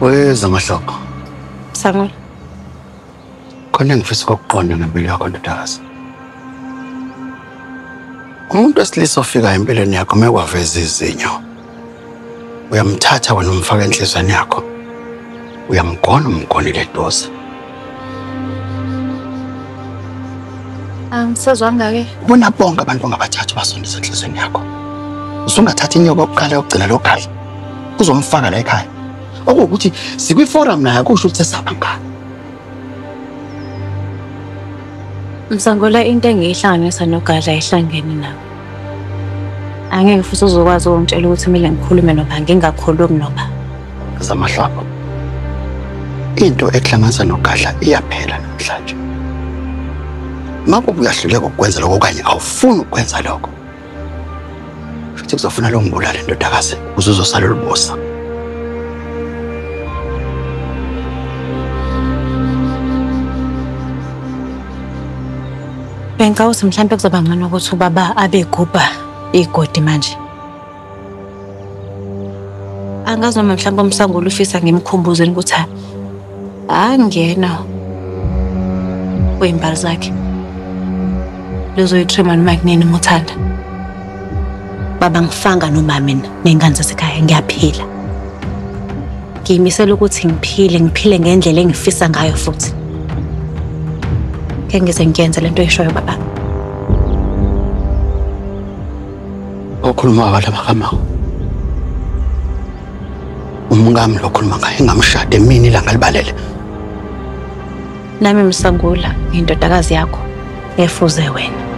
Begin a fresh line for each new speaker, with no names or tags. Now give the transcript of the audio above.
Weza Mahlobo.
Sangula.
Khona ngifisa ukuqonda ngempilo yakho ndodakazi. Umuntu wesilisa ofika empilweni yakho mekwaveza izinyo. Uyamthatha wena umfaka enhlizweni yakho. Uyamgona umgonile dosa.
Angisezwanga ke.
Ubona bonke abantu ongabathatha basondeza enhlizweni yakho. Usungathatha inyoka yokuqala yokugcina lokhaya. Uzomfaka la ekhaya. Okuwukuthi sikwi-forum naye kusho ukuthi esabangani.
Msangula into engiyihlanganisa noGadla ihlangene nawe. Angeke futhi uzokwazi ukungitshela ukuthi kumele ngikhulume noba ngingakhulumi noba.
Zamahlabo. Into ekuhlanganisa noGadla iyaphela namhlanje. Mako uyahluleka ukwenza lokho kanye awufuni ukwenza lokho. Futhi kuzofuna lo ngibulala ndodakazi uzosala ulubosa.
Bengawuthi mhlawumbe kuzoba ngcono ukuthi ubaba abegubha igodi manje. Angazi noma mhlawumbe umsangula ufisa ngimkhumbuze ukuthi angena kwimbali zakhe. Lezoyitrima noma kunini muthanda. Baba ngifanga noma mina nengane zasekhaya ngiyaphila. Ngiyimisela ukuthi ngiphile ngendlela engifisa ngayo futhi. Ngize ngiyenze lento eshoyo baba.
Okhuluma abantu abakama. Umngami lokhuluma ngaye engamshade mina ilanga libalele.
Nami Msangula, indodakazi yakho efuze wena.